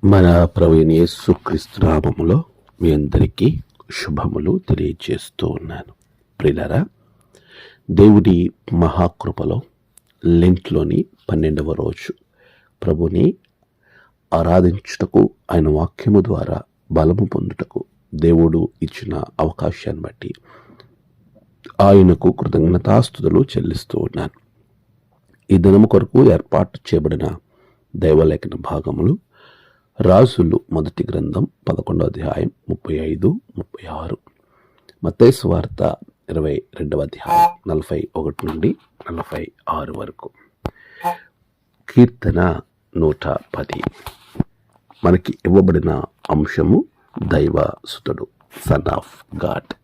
మన ప్రభువైన యేసుక్రీస్తు నామములో మీ అందరికీ శుభములు తెలియజేస్తూ ఉన్నాను. ప్రియులారా, దేవుడి మహాకృపలో లెంట్లోని 12వ రోజు ప్రభుని ఆరాధించుటకు, ఆయన వాక్యము ద్వారా బలము పొందుటకు దేవుడు ఇచ్చిన అవకాశాన్ని బట్టి ఆయనకు కృతజ్ఞతాస్తుతులు చెల్లిస్తూ ఉన్నాను. ఈ దినము కొరకు ఏర్పాటు చేయబడిన దైవలేఖన భాగములు రాజులు మొదటి గ్రంథం 11వ అధ్యాయం 35-36, మత్తయి సువార్త 22వ అధ్యాయం 41 నుండి 46 వరకు, కీర్తన 110. మనకి ఇవ్వబడిన అంశము దైవసుతుడు, సన్ ఆఫ్ గాడ్.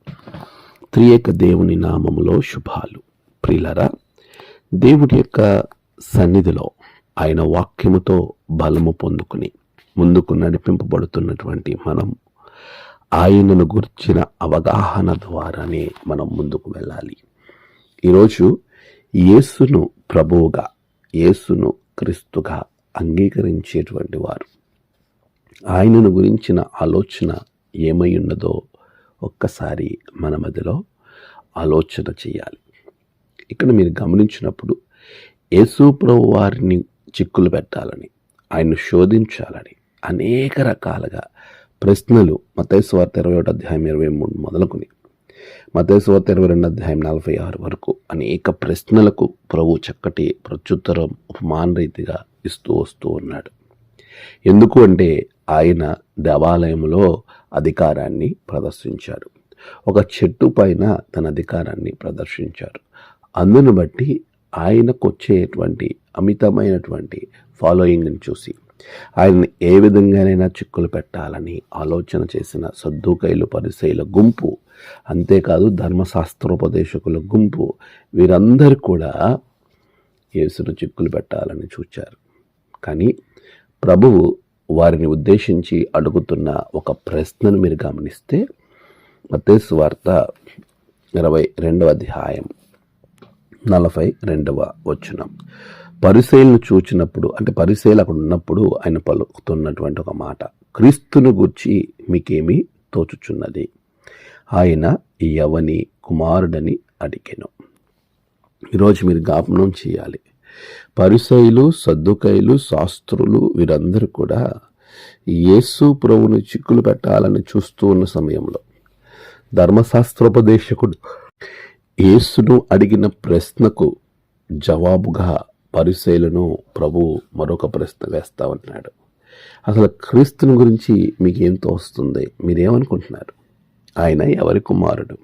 త్రియేక దేవుని నామములో శుభాలు. ప్రియులారా, దేవుడి యొక్క సన్నిధిలో ఆయన వాక్యముతో బలము పొందుకుని ముందుకు నడిపింపబడుతున్నటువంటి మనం ఆయనను గుర్చిన అవగాహన ద్వారానే మనం ముందుకు వెళ్ళాలి. ఈరోజు యేసును ప్రభువుగా, యేసును క్రీస్తుగా అంగీకరించేటువంటి వారు ఆయనను గురించిన ఆలోచన ఏమై ఉన్నదో ఒక్కసారి మన మధ్యలో ఆలోచన చేయాలి. ఇక్కడ మీరు గమనించినప్పుడు యేసు ప్రభు వారిని చిక్కులు పెట్టాలని, ఆయన్ను శోధించాలని అనేక రకాలుగా ప్రశ్నలు మత్తయి సువార్త 21వ అధ్యాయం 23 మొదలుకొని మత్తయి సువార్త 22వ అధ్యాయం 46 వరకు అనేక ప్రశ్నలకు ప్రభు చక్కటి ప్రత్యుత్తరం ఉపమాన రీతిగా ఇస్తూ వస్తూ ఉన్నాడు. ఎందుకు అంటే ఆయన దేవాలయంలో అధికారాన్ని ప్రదర్శించారు. ఒక చెట్టు పైన తన అధికారాన్ని ప్రదర్శించారు. అందును బట్టి ఆయనకు వచ్చేటువంటి అమితమైనటువంటి ఫాలోయింగ్ని చూసి ఆయన్ని ఏ విధంగానైనా చిక్కులు పెట్టాలని ఆలోచన చేసిన సద్దూకైలు, పరిసయ్యుల గుంపు, అంతేకాదు ధర్మశాస్త్రోపదేశకుల గుంపు, వీరందరూ కూడా యేసును చిక్కులు పెట్టాలని చూచారు. కానీ ప్రభువు వారిని ఉద్దేశించి అడుగుతున్న ఒక ప్రశ్నను మీరు గమనిస్తే మత్తయి సువార్త 22వ అధ్యాయం 42వ వచనం, పరిసయ్యులను చూచినప్పుడు, అంటే పరిసయ్యులు అక్కడ ఉన్నప్పుడు ఆయన పలుకుతున్నటువంటి ఒక మాట, క్రీస్తును గూర్చి మీకేమీ తోచుచున్నది, ఆయన ఎవని కుమారుడని అడిగెను. ఈరోజు మీరు జ్ఞాపనం చేయాలి, పరిసయ్యులు, సద్దూకైలు, శాస్త్రులు వీరందరూ కూడా యేసు ప్రభువుని చిక్కులు పెట్టాలని చూస్తూ ఉన్న సమయంలో ధర్మశాస్త్రోపదేశకుడు యేసును అడిగిన ప్రశ్నకు జవాబుగా పరిసయ్యులను ప్రభు మరొక ప్రశ్న వేస్తా ఉన్నాడు. అసలు క్రీస్తుని గురించి మీకేం తోస్తుంది? మీరేమనుకుంటున్నారు? ఆయన ఎవరి కుమారుడు?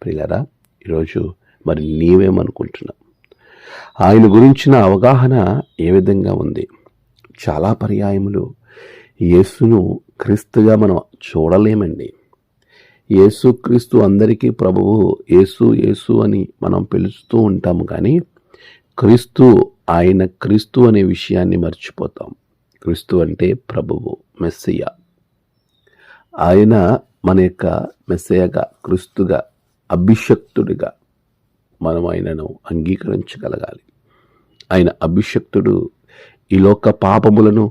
ప్రియులారా, ఈరోజు మరి నీవేమనుకుంటున్నావు? ఆయన గురించిన అవగాహన ఏ విధంగా ఉంది? చాలా పర్యాయములు యేసును క్రీస్తుగా మనం చూడలేమండి. యేసు క్రీస్తు అందరికీ ప్రభువు, యేసు యేసు అని మనం పిలుస్తూ ఉంటాము, కానీ క్రీస్తు, ఆయన క్రీస్తు అనే విషయాన్ని మర్చిపోతాం. క్రీస్తు అంటే ప్రభువు, మెస్సియా. ఆయన మన యొక్క మెస్సియాగా, క్రీస్తుగా, అభిషక్తుడిగా మనం ఆయనను అంగీకరించగలగాలి. ఆయన అభిషక్తుడు, ఈ లోక పాపములను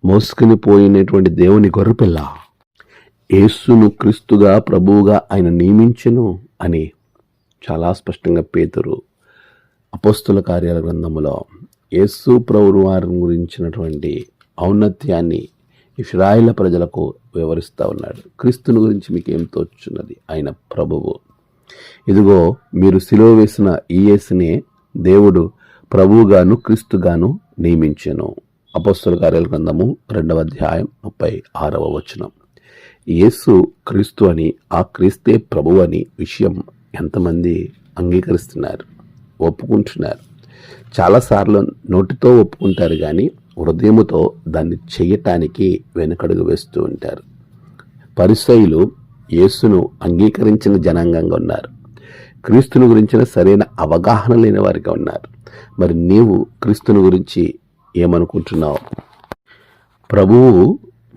మోసుకుని పోయినటువంటి దేవుని గొర్రెపిల్ల, యేసును క్రీస్తుగా, ప్రభువుగా ఆయన నియమించెను అని చాలా స్పష్టంగా పేతురు అపోస్తుల కార్యాల గ్రంథములో యేసు ప్రభువు వారిని గురించినటువంటి ఔన్నత్యాన్ని ఇశ్రాయేలు ప్రజలకు వివరిస్తూ ఉన్నాడు. క్రీస్తుని గురించి మీకు ఏం తోచుచున్నది? ఆయన ప్రభువు. ఇదిగో, మీరు సిలువ వేసిన ఈ యేసునే దేవుడు ప్రభువుగాను క్రీస్తుగాను నియమించెను. అపోస్తుల కార్యాల గ్రంథము 2వ అధ్యాయం 36వ వచనం. యేసు క్రీస్తు అని, ఆ క్రీస్తే ప్రభువు అని విషయం ఎంతమంది అంగీకరిస్తున్నారు, ఒప్పుకుంటున్నారు? చాలాసార్లు నోటితో ఒప్పుకుంటారు, కానీ హృదయముతో దాన్ని చెయ్యటానికి వెనుకడుగు వేస్తూ ఉంటారు. పరిసయ్యులు యేసును అంగీకరించిన జనాంగంగా ఉన్నారు. క్రీస్తుని గురించిన సరైన అవగాహన లేని వారిగా ఉన్నారు. మరి నీవు క్రీస్తుని గురించి ఏమనుకుంటున్నావు? ప్రభువు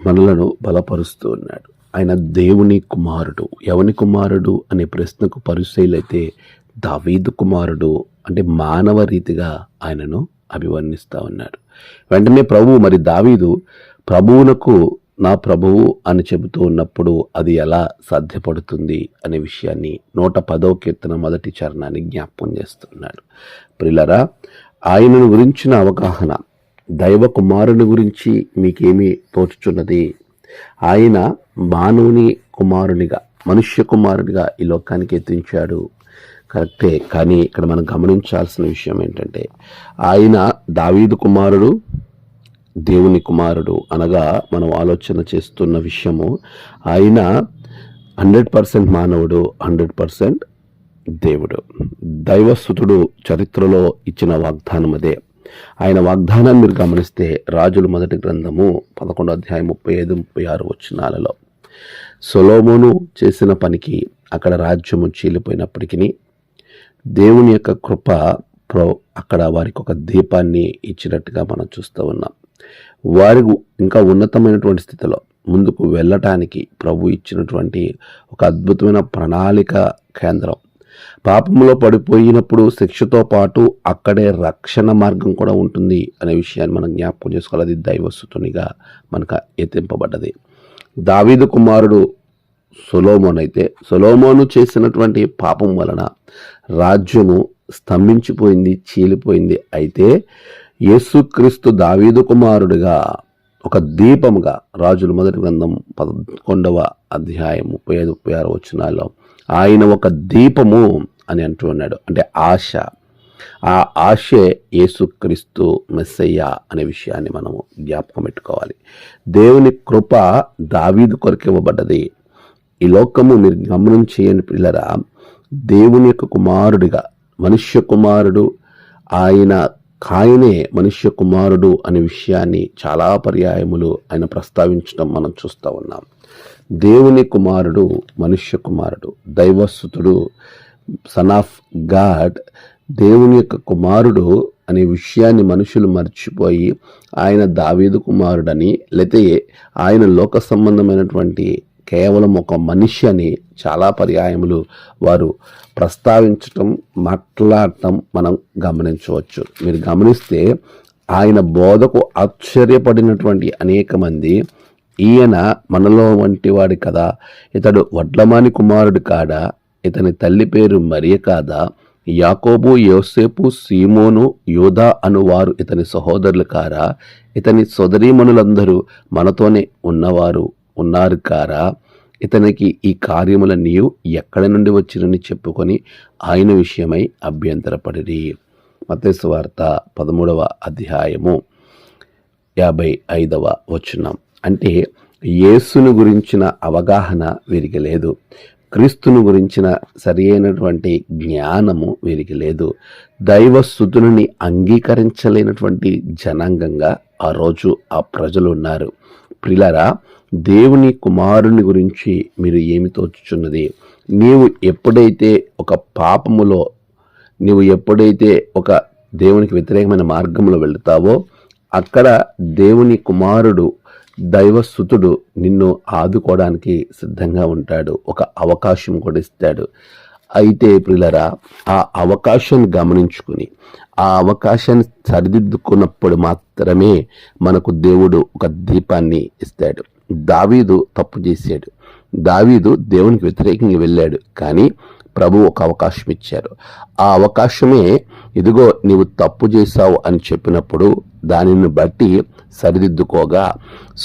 మనలను బలపరుస్తూ ఉన్నాడు. ఆయన దేవుని కుమారుడు. ఎవని కుమారుడు అనే ప్రశ్నకు పరిసయ్యులైతే దావీదు కుమారుడు అంటే మానవ రీతిగా ఆయనను అభివర్ణిస్తూ ఉన్నాడు. వెంటనే ప్రభు మరి దావీదు ప్రభువునకు నా ప్రభువు అని చెబుతూ ఉన్నప్పుడు అది ఎలా సాధ్యపడుతుంది అనే విషయాన్ని 110వ కీర్తన మొదటి చరణాన్ని జ్ఞాపకం చేస్తున్నాడు. ప్రియులారా, ఆయనను గురించిన అవగాహన, దైవ కుమారుని గురించి మీకేమీ తోచుచున్నది? ఆయన మానవుని కుమారునిగా, మనుష్య కుమారునిగా ఈ లోకానికి ఎత్తించాడు, కరెక్టే. కానీ ఇక్కడ మనం గమనించాల్సిన విషయం ఏంటంటే, ఆయన దావీదు కుమారుడు, దేవుని కుమారుడు అనగా మనం ఆలోచన చేస్తున్న విషయము, ఆయన 100% మానవుడు, 100% దేవుడు. దైవసుతుడు చరిత్రలో ఇచ్చిన వాగ్దానం అదే. ఆయన వాగ్దానాన్ని మీరు గమనిస్తే రాజుల మొదటి గ్రంథము 11వ అధ్యాయం 35-36 వచనాలలో సొలొమోను చేసిన పనికి అక్కడ రాజ్యము చీలిపోయినప్పటికీ దేవుని యొక్క కృప అక్కడ వారికి ఒక దీపాన్ని ఇచ్చినట్టుగా మనం చూస్తూ ఉన్నాం. వారి ఇంకా ఉన్నతమైనటువంటి స్థితిలో ముందుకు వెళ్ళటానికి ప్రభు ఇచ్చినటువంటి ఒక అద్భుతమైన ప్రణాళిక కేంద్రం. పాపంలో పడిపోయినప్పుడు శిక్షతో పాటు అక్కడే రక్షణ మార్గం కూడా ఉంటుంది అనే విషయాన్ని మనం జ్ఞాపకం చేసుకోవాలి. అది దైవసుతునిగా మనకు ఎత్తింపబడ్డది. దావీదు కుమారుడు సొలొమోను అయితే, సొలొమోను చేసినటువంటి పాపం వలన రాజ్యము స్తంభించిపోయింది, చీలిపోయింది. అయితే యేసుక్రీస్తు దావీదు కుమారుడిగా ఒక దీపముగా రాజుల మొదటి గ్రంథం 11వ అధ్యాయం 35-36 వచనాల్లో ఆయన ఒక దీపము అని అంటూ ఉన్నాడు. అంటే ఆశ, ఆ ఆశే యేసుక్రీస్తు మెస్సయ్య అనే విషయాన్ని మనము జ్ఞాపకం పెట్టుకోవాలి. దేవుని కృప దావీదు కొరకు ఇవ్వబడ్డది. ఈ లోకము మీరు గమనం చేయండి పిల్లరా, దేవుని యొక్క కుమారుడిగా, మనుష్య కుమారుడు, ఆయనే మనుష్య కుమారుడు అనే విషయాన్ని చాలా పర్యాయములు ఆయన ప్రస్తావించడం మనం చూస్తూ ఉన్నాం. దేవుని కుమారుడు, మనుష్య కుమారుడు, దైవసుతుడు, సన్ ఆఫ్ గాడ్, దేవుని యొక్క కుమారుడు అనే విషయాన్ని మనుషులు మర్చిపోయి ఆయన దావీదు కుమారుడని, లేతే ఆయన లోక సంబంధమైనటువంటి కేవలం ఒక మనిషి అని చాలా పర్యాయములు వారు ప్రస్తావించటం, మాట్లాడటం మనం గమనించవచ్చు. మీరు గమనిస్తే ఆయన బోధకు ఆశ్చర్యపడినటువంటి అనేక మంది, ఈయన మనలో వంటి వాడి కదా, ఇతడు వడ్లమాని కుమారుడు కాడా, ఇతని తల్లి పేరు మరియ కాదా, యాకోబు, యోసేపు, సీమోను, యూదా అను వారు ఇతని సహోదరులు కారా, ఇతని సోదరీమణులందరూ మనతోనే ఉన్నారు కారా, ఇతనికి ఈ కార్యములన్నీ ఎక్కడి నుండి వచ్చినని చెప్పుకొని ఆయన విషయమై అభ్యంతరపడిరి. మత్తయి సువార్త 13వ అధ్యాయము 55వ వచనం. అంటే యేసును గురించిన అవగాహన వీరికి లేదు, క్రీస్తును గురించిన సరి అయినటువంటి జ్ఞానము వీరికి లేదు. దైవస్తుతుని అంగీకరించలేనటువంటి జనాంగంగా ఆ రోజు ఆ ప్రజలు ఉన్నారు. ప్రియులారా, దేవుని కుమారుని గురించి మీరు ఏమి తోచుచున్నది? నీవు ఎప్పుడైతే ఒక పాపములో, నీవు ఎప్పుడైతే ఒక దేవునికి వ్యతిరేకమైన మార్గంలో వెళుతావో అక్కడ దేవుని కుమారుడు, దైవస్తుతుడు నిన్ను ఆదుకోవడానికి సిద్ధంగా ఉంటాడు, ఒక అవకాశం కూడా ఇస్తాడు. అయితే ప్రియులారా, ఆ అవకాశాన్ని గమనించుకుని ఆ అవకాశాన్ని సరిదిద్దుకున్నప్పుడు మాత్రమే మనకు దేవుడు ఒక దీపాన్ని ఇస్తాడు. దావీదు తప్పు చేశాడు, దావీదు దేవునికి వ్యతిరేకంగా వెళ్ళాడు, కానీ ప్రభు ఒక అవకాశం ఇచ్చారు. ఆ అవకాశమే ఇదిగో నీవు తప్పు చేశావు అని చెప్పినప్పుడు దానిని బట్టి సరిదిద్దుకోగా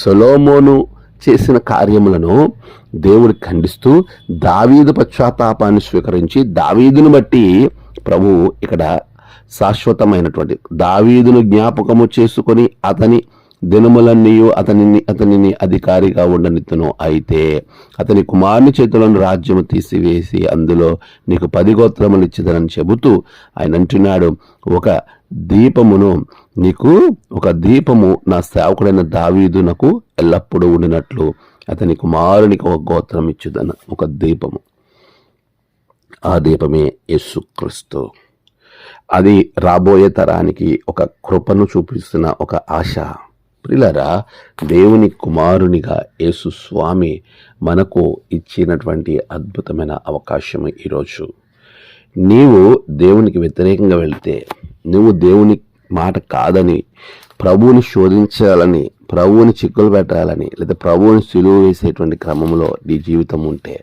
సొలొమోను చేసిన కార్యములను దేవుడు ఖండిస్తూ దావీదు పశ్చాత్తాపాన్ని స్వీకరించి దావీదును బట్టి ప్రభువు ఇక్కడ శాశ్వతమైనటువంటి దావీదును జ్ఞాపకము చేసుకొని అతని దినములన్నీ అతనిని అధికారిగా ఉండనిత్తును. అయితే అతని కుమారుని చేతులను రాజ్యము తీసివేసి అందులో నీకు 10 గోత్రములు ఇచ్చిదనని చెబుతూ ఆయన అంటున్నాడు, ఒక దీపము నా సేవకుడైన దావీదునకు ఎల్లప్పుడూ ఉండినట్లు అతని కుమారునికి ఒక గోత్రం ఇచ్చుదన, ఒక దీపము. ఆ దీపమే యేసుక్రీస్తు. అది రాబోయే తరానికి ఒక కృపను చూపిస్తున్న ఒక ఆశ. ప్రియులారా, దేవుని కుమారునిగా యేసు స్వామి మనకు ఇచ్చినటువంటి అద్భుతమైన అవకాశం ఈరోజు. నీవు దేవునికి వ్యతిరేకంగా వెళితే, నువ్వు దేవుని మాట కాదని ప్రభువుని శోధించాలని ప్రభువుని చిక్కులు పెట్టాలని లేదా ప్రభువుని సిలువ వేసేటువంటి క్రమంలో నీ జీవితం ఉంటే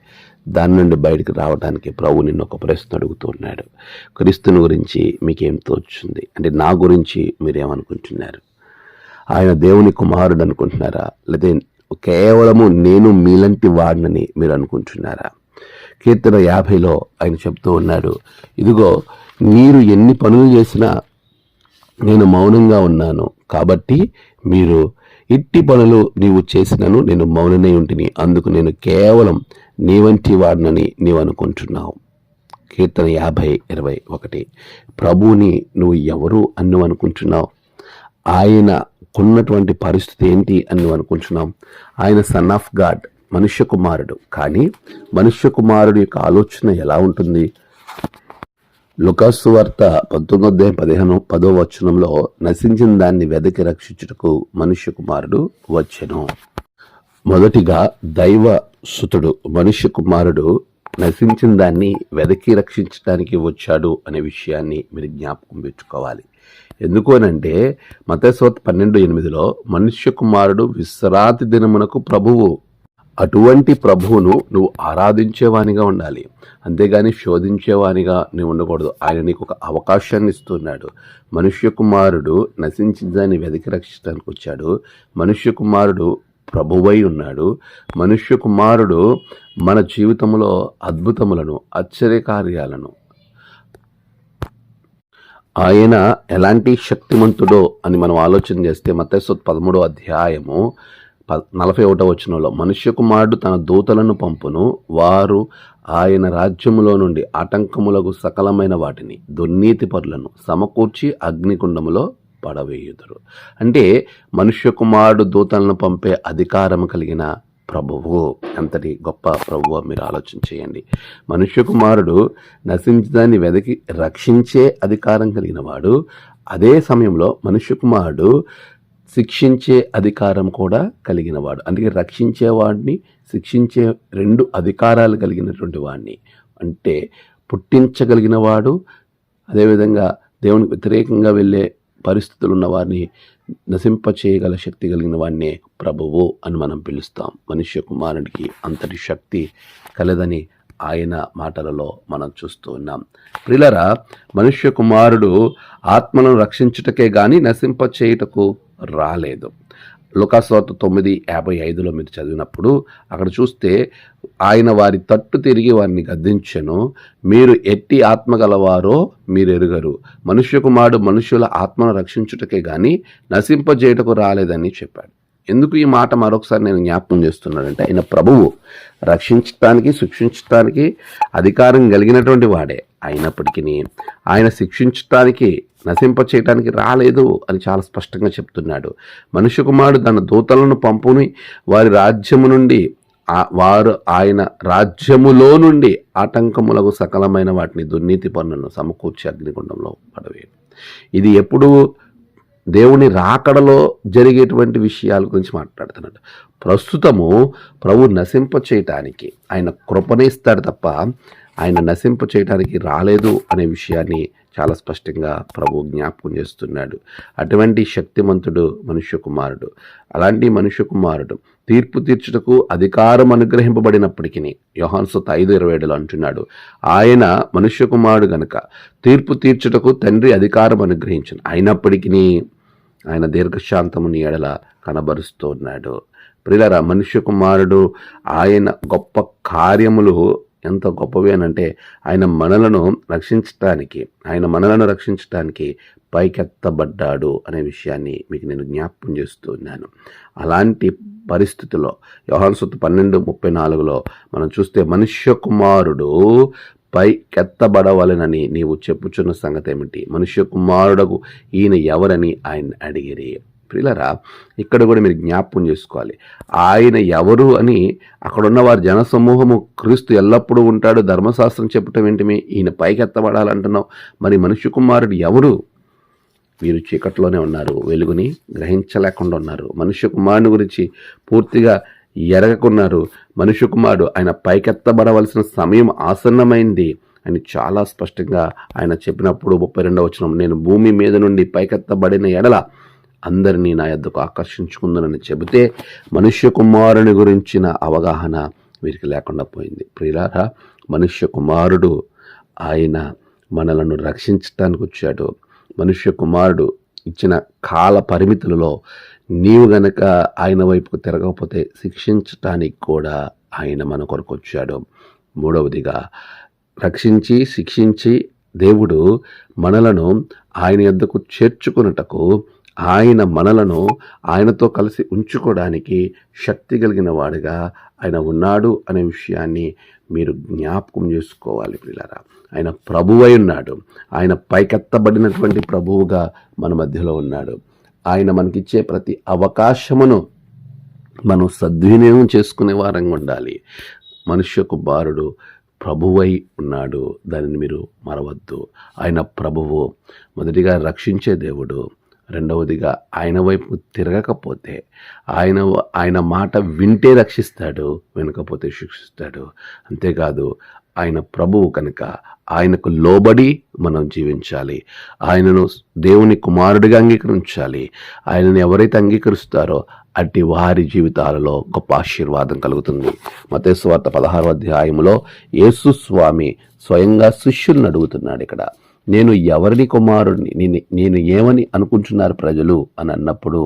దాని నుండి బయటకు రావడానికి ప్రభు నిన్ను ఒక ప్రశ్న అడుగుతున్నాడు. క్రీస్తుని గురించి మీకేం తోచుంది అంటే నా గురించి మీరేమనుకుంటున్నారు? ఆయన దేవుని కుమారుడు అనుకుంటున్నారా, లేదా కేవలము నేను మీలాంటి వాడినని మీరు అనుకుంటున్నారా? కీర్తన 50లో ఆయన చెప్తూ ఉన్నాడు, ఇదిగో మీరు ఎన్ని పనులు చేసినా నేను మౌనంగా ఉన్నాను, కాబట్టి మీరు ఇట్టి పనులు నీవు చేసినను నేను మౌననే ఉంటిని, అందుకు నేను కేవలం నీ వంటి వాడినని నీవు అనుకుంటున్నావు. కీర్తన 50:21. ప్రభువుని నువ్వు ఎవరు అని నువ్వు అనుకుంటున్నావు? ఆయన కొన్నటువంటి పరిస్థితి ఏంటి అని నువ్వు అనుకుంటున్నావు? ఆయన సన్ ఆఫ్ గాడ్, మనుష్య కుమారుడు. కానీ మనుష్య కుమారుడు యొక్క ఆలోచన ఎలా ఉంటుంది? లూకాసు వార్త 19:10 నశించిన దాన్ని వెదకి రక్షించుటకు మనుష్య కుమారుడు వచ్చెను. మొదటిగా దైవ సుతుడు మనుష్య కుమారుడు నశించిన దాన్ని వెదకి రక్షించడానికి వచ్చాడు అనే విషయాన్ని మీరు జ్ఞాపకం పెట్టుకోవాలి. ఎందుకు అనంటే మత్తయి సువార్త 12:8 మనుష్య కుమారుడు విశ్రాంతి దినమునకు ప్రభువు. అటువంటి ప్రభువును నువ్వు ఆరాధించేవానిగా ఉండాలి, అంతేగాని శోధించేవానిగా నువ్వు ఉండకూడదు. ఆయన నీకు ఒక అవకాశాన్ని ఇస్తున్నాడు. మనుష్య కుమారుడు నశించిన దాన్ని వెదకి రక్షించడానికి వచ్చాడు. మనుష్య కుమారుడు ప్రభువై ఉన్నాడు. మనుష్య కుమారుడు మన జీవితంలో అద్భుతములను, ఆశ్చర్యకార్యాలను, ఆయన ఎలాంటి శక్తిమంతుడో అని మనం ఆలోచన చేస్తే మత్తయి 13:41 మనుష్య కుమారుడు తన దూతలను పంపును, వారు ఆయన రాజ్యములో నుండి ఆటంకములకు సకలమైన వాటిని దుర్నీతి పరులను సమకూర్చి అగ్నికుండములో పడవేయుదురు. అంటే మనుష్య కుమారుడు దూతలను పంపే అధికారం కలిగిన ప్రభువు. ఎంతటి గొప్ప ప్రభువు మీరు ఆలోచన చేయండి. మనుష్య కుమారుడు నశించదాన్ని వెదకి రక్షించే అధికారం కలిగిన వాడు. అదే సమయంలో మనుష్య కుమారుడు శిక్షించే అధికారం కూడా కలిగిన వాడు. అందుకే రక్షించేవాడిని, శిక్షించే రెండు అధికారాలు కలిగినటువంటి వాడిని. అంటే పుట్టించగలిగిన వాడు, అదేవిధంగా దేవునికి వ్యతిరేకంగా వెళ్ళే పరిస్థితులు ఉన్న వారిని నశింపచేయగల శక్తి కలిగిన వాడినే ప్రభువు అని మనం పిలుస్తాం. మనుష్య కుమారుడికి అంతటి శక్తి కలదని ఆయన మాటలలో మనం చూస్తూ ఉన్నాం. ప్రియులారా, మనుష్య కుమారుడు ఆత్మను రక్షించుటకే గాని నశింపచేయుటకు రాలేదు. లూకాసు వార్త 9:55 మీరు చదివినప్పుడు అక్కడ చూస్తే ఆయన వారి తట్టు తిరిగి వారిని గద్దించెను, మీరు ఎట్టి ఆత్మ గలవారో మీరు ఎరుగరు, మనుష్య కుమారుడు మనుష్యుల ఆత్మను రక్షించుటకే గాని నశింపజేయుటకు రాలేదని చెప్పాడు. ఎందుకు ఈ మాట మరొకసారి నేను జ్ఞాపకం చేస్తున్నానంటే ఆయన ప్రభువు రక్షించటానికి, శిక్షించటానికి అధికారం కలిగినటువంటి వాడే. అయినప్పటికీ ఆయన శిక్షించటానికి, నశింపచేయటానికి రాలేదు అని చాలా స్పష్టంగా చెప్తున్నాడు. మనుష్య కుమారుడు తన దూతలను పంపుని వారి రాజ్యము నుండి, వారు ఆయన రాజ్యములో నుండి ఆటంకములకు సకలమైన వాటిని దుర్నీతి పనులను సమకూర్చి అగ్నిగుండంలో పడవేయడు. ఇది ఎప్పుడు దేవుని రాకడలో జరిగేటువంటి విషయాల గురించి మాట్లాడుతున్నాడు. ప్రస్తుతము ప్రభు నశింప చేయటానికి ఆయన కృపనే ఇస్తాడు తప్ప ఆయన నశింప చేయటానికి రాలేదు అనే విషయాన్ని చాలా స్పష్టంగా ప్రభు జ్ఞాపకం చేస్తున్నాడు. అటువంటి శక్తిమంతుడు మనుష్య కుమారుడు. అలాంటి మనుష్య కుమారుడు తీర్పు తీర్చుటకు అధికారం అనుగ్రహింపబడినప్పటికీ యోహాను సువార్త 5:27 అంటున్నాడు, ఆయన మనుష్య కుమారుడు గనుక తీర్పు తీర్చుటకు తండ్రి అధికారం అనుగ్రహించను, అయినప్పటికీ ఆయన దీర్ఘశాంతముని ఎడల కనబరుస్తూ ఉన్నాడు. ప్రియులారా, మనుష్య కుమారుడు ఆయన గొప్ప కార్యములు ఎంత గొప్పవి అనంటే ఆయన మనలను రక్షించటానికి పైకెత్తబడ్డాడు అనే విషయాన్ని మీకు నేను జ్ఞాపకం చేస్తూ ఉన్నాను. అలాంటి పరిస్థితుల్లో యోహాను సువార్త 12:34 మనం చూస్తే మనుష్య కుమారుడు పైకెత్తబడవలెనని నీవు చెప్పుచున్న సంగతి ఏమిటి? మనుష్య కుమారుడకు ఈయన ఎవరని ఆయన అడిగిరి. ప్రియులారా, ఇక్కడ కూడా మీరు జ్ఞాపకం చేసుకోవాలి, ఆయన ఎవరు అని అక్కడున్న వారి జనసమూహము క్రీస్తు ఎల్లప్పుడూ ఉంటాడు, ధర్మశాస్త్రం చెప్పటం ఏంటిమి, ఈయన పైకెత్తబడాలంటున్నావు, మరి మనుష్య కుమారుడు ఎవరు? వీరు చీకట్లోనే ఉన్నారు, వెలుగుని గ్రహించలేకుండా ఉన్నారు, మనుష్య కుమారుని గురించి పూర్తిగా ఎరగకున్నారు. మనుష్య కుమారుడు ఆయన పైకెత్తబడవలసిన సమయం ఆసన్నమైంది అని చాలా స్పష్టంగా ఆయన చెప్పినప్పుడు 32వ వచనం, నేను భూమి మీద నుండి పైకెత్తబడిన ఎడల అందరినీ నా యొద్దకు ఆకర్షించుకుందనని చెబితే మనుష్య కుమారుని గురించిన అవగాహన వీరికి లేకుండా పోయింది. ప్రియులారా, మనుష్య కుమారుడు ఆయన మనలను రక్షించటానికి వచ్చాడు. మనుష్య కుమారుడు ఇచ్చిన కాల పరిమితులలో నీవు గనక ఆయన వైపుకు తిరగకపోతే శిక్షించటానికి కూడా ఆయన మన కొరకు వచ్చాడు. మూడవదిగా, రక్షించి శిక్షించి దేవుడు మనలను ఆయన యొద్దకు చేర్చుకున్నటకు, ఆయన మనలను ఆయనతో కలిసి ఉంచుకోవడానికి శక్తి కలిగిన వాడుగా ఆయన ఉన్నాడు అనే విషయాన్ని మీరు జ్ఞాపకం చేసుకోవాలి ప్రియులారా. ఆయన ప్రభువై ఉన్నాడు. ఆయన పైకెత్తబడినటువంటి ప్రభువుగా మన మధ్యలో ఉన్నాడు. ఆయన మనకిచ్చే ప్రతి అవకాశమును మనం సద్వినియోగం చేసుకునే వారంగా ఉండాలి. మనుష్య కుమారుడు ప్రభువై ఉన్నాడు, దానిని మీరు మరవద్దు. ఆయన ప్రభువు, మొదటిగా రక్షించే దేవుడు. రెండవదిగా ఆయన వైపు తిరగకపోతే ఆయన మాట వింటే రక్షిస్తాడు, వినకపోతే శిక్షిస్తాడు. అంతేకాదు ఆయన ప్రభువు కనుక ఆయనకు లోబడి మనం జీవించాలి. ఆయనను దేవుని కుమారుడిగా అంగీకరించాలి. ఆయనను ఎవరైతే అంగీకరిస్తారో అట్టి వారి జీవితాలలో గొప్ప ఆశీర్వాదం కలుగుతుంది. మత్తయి సువార్త 16వ అధ్యాయములో యేసు స్వామి స్వయంగా శిష్యులను అడుగుతున్నాడు. ఇక్కడ నేను ఎవరిని కుమారుడిని, నేను ఏమని అనుకుంటున్నారు ప్రజలు అని అన్నప్పుడు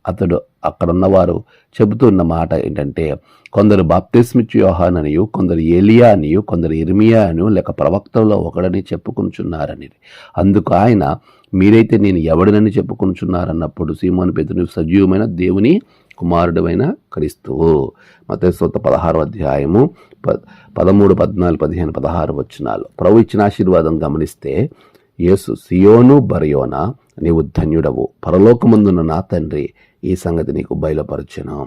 అతడు అక్కడున్నవారు చెబుతున్న మాట ఏంటంటే, కొందరు బాప్తిస్మిచ్చు యోహాను అనియు, కొందరు ఏలియా అనియు, కొందరు ఇర్మియా అనియు, లేక ప్రవక్తల్లో ఒకడని చెప్పుకుంటున్నారని. అందుకు ఆయన, మీరైతే నేను ఎవడినని చెప్పుకుంటున్నారన్నప్పుడు సీమోను పేతురు, సజీవమైన దేవుని కుమారుడమైన క్రీస్తువు. మత్తయి సువార్త 16వ అధ్యాయము 13, 14, 15, 16 వచనాలు. ప్రభు ఇచ్చిన ఆశీర్వాదం గమనిస్తే, యేసు, సియోను బరయోనా, నీవు ధన్యుడవు, పరలోకమందున్న నా తండ్రి ఈ సంగతి నీకు బయలుపరచెను.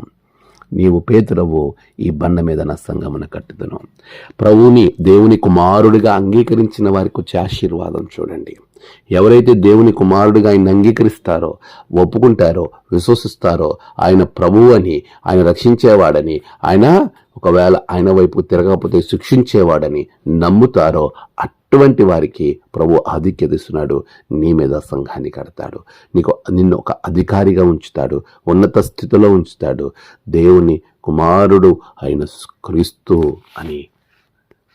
నీవు పేతురవు, ఈ బండ మీద నా సంగమును కట్టుదును. ప్రభువుని దేవుని కుమారుడిగా అంగీకరించిన వారికి వచ్చే ఆశీర్వాదం చూడండి. ఎవరైతే దేవుని కుమారుడిగా ఆయన అంగీకరిస్తారో, ఒప్పుకుంటారో, విశ్వసిస్తారో, ఆయన ప్రభువు అని, ఆయన రక్షించేవాడని, ఆయన ఒకవేళ ఆయన వైపు తిరగకపోతే శిక్షించేవాడని నమ్ముతారో, అటువంటి వారికి ప్రభు ఆధిక్యత ఇస్తున్నాడు. నీ మీద సంఘాన్ని కడతాడు, నిన్ను ఒక అధికారిగా ఉంచుతాడు, ఉన్నత స్థితిలో ఉంచుతాడు. దేవుని కుమారుడు అయిన క్రీస్తు అని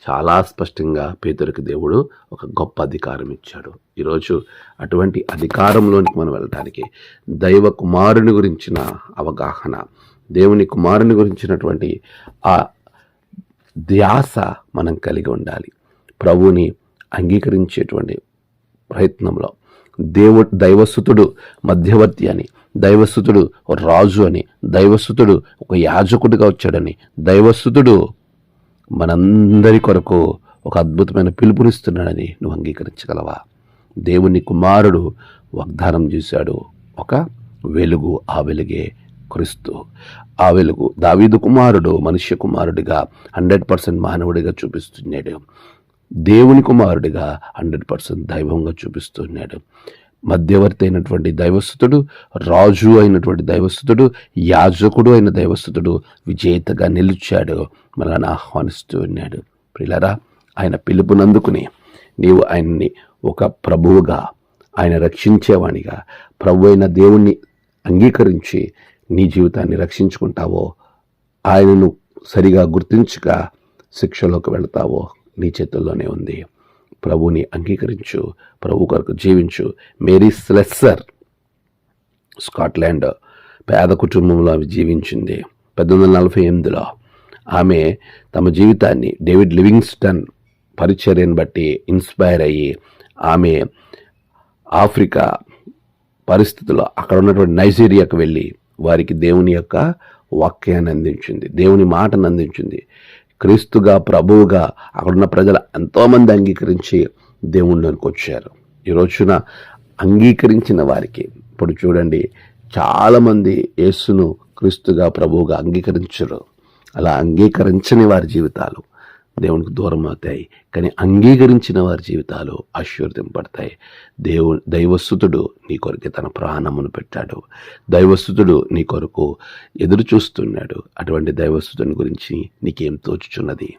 చాలా స్పష్టంగా పేతురుకి దేవుడు ఒక గొప్ప అధికారం ఇచ్చాడు. ఈరోజు అటువంటి అధికారంలోనికి మనం వెళ్ళడానికి దైవ కుమారుని గురించిన అవగాహన, దేవుని కుమారుని గురించినటువంటి ఆ ధ్యాస మనం కలిగి ఉండాలి. ప్రభువుని అంగీకరించేటువంటి ప్రయత్నంలో దైవసుతుడు మధ్యవర్తి అని, దైవసుతుడు రాజు అని, దైవసుతుడు ఒక యాజకుడిగా వచ్చాడని, దైవసుతుడు మనందరి కొరకు ఒక అద్భుతమైన పిలుపునిస్తున్నాడని నువ్వు అంగీకరించగలవా? దేవుని కుమారుడు వాగ్దానం చేశాడు ఒక వెలుగు, ఆ వెలుగే క్రీస్తు. ఆ వెలుగు దావీదు కుమారుడు మనుష్య కుమారుడిగా 100% మానవుడిగా చూపిస్తున్నాడు. దేవుని కుమారుడిగా 100% దైవంగా చూపిస్తున్నాడు. మధ్యవర్తి అయినటువంటి దైవస్తుతుడు, రాజు అయినటువంటి దైవస్తుతుడు, యాజకుడు అయిన దైవస్తుతుడు విజేతగా నిలిచాడు, మనల్ని ఆహ్వానిస్తూ ఉన్నాడు. ప్రియులారా, ఆయన పిలుపునందుకుని నీవు ఆయన్ని ఒక ప్రభువుగా, ఆయన రక్షించేవానిగా, ప్రభు అయిన దేవుణ్ణి అంగీకరించి నీ జీవితాన్ని రక్షించుకుంటావో, ఆయనను సరిగా గుర్తించక శిక్షలోకి వెళతావో నీ చేతుల్లోనే ఉంది. ప్రభుని అంగీకరించు, ప్రభు కొరకు జీవించు. మేరీ స్లెస్సర్ స్కాట్లాండ్ పేద కుటుంబంలో ఆమె జీవించింది. 1848లో ఆమె తమ జీవితాన్ని డేవిడ్ లివింగ్స్టన్ పరిచర్యను బట్టి ఇన్స్పైర్ అయ్యి ఆమె ఆఫ్రికా పరిస్థితుల్లో అక్కడ ఉన్నటువంటి నైజీరియాకు వెళ్ళి వారికి దేవుని యొక్క వాక్యాన్ని అందించింది, దేవుని మాటను అందించింది. క్రీస్తుగా ప్రభువుగా అక్కడున్న ప్రజలు ఎంతోమంది అంగీకరించి దేవుళ్ళలోకి వచ్చారు. ఈ రోజున అంగీకరించిన వారికి ఇప్పుడు చూడండి, చాలామంది యేసును క్రీస్తుగా ప్రభువుగా అంగీకరించరు. అలా అంగీకరించని వారి జీవితాలు దేవునికి దూరం అవుతాయి, కానీ అంగీకరించిన వారి జీవితాలు ఆశీర్వదింపడతాయి. దైవస్తుతుడు నీ కొరకు తన ప్రాణమును పెట్టాడు. దైవస్తుతుడు నీ కొరకు ఎదురు చూస్తున్నాడు. అటువంటి దైవస్తుతుని గురించి నీకేం తోచుచున్నది?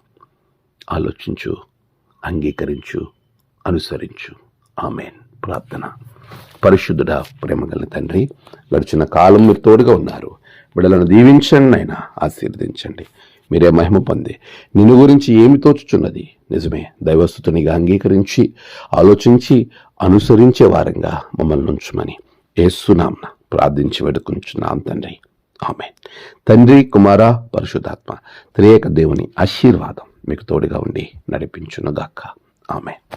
ఆలోచించు, అంగీకరించు, అనుసరించు. ఆమేన్. ప్రార్థన. పరిశుద్ధుడా, ప్రేమగల తండ్రి, గడిచిన కాలం మీరు తోడుగా ఉన్నారు. బిడ్డలను దీవించండి, అయినా ఆశీర్వదించండి. మీరే మహిమ పొంది నిన్ను గురించి ఏమి తోచుచున్నది నిజమే దైవస్తునిగా అంగీకరించి ఆలోచించి అనుసరించే వారంగా మమ్మల్ని ఉంచుమని యేసు నామమున ప్రార్థించి వేడుకుంటున్నాం తండ్రి. ఆమేన్. తండ్రి, కుమార, పరిశుద్ధాత్మ త్రియేక దేవుని ఆశీర్వాదం మీకు తోడుగా ఉండి నడిపించునుగాక. ఆమేన్.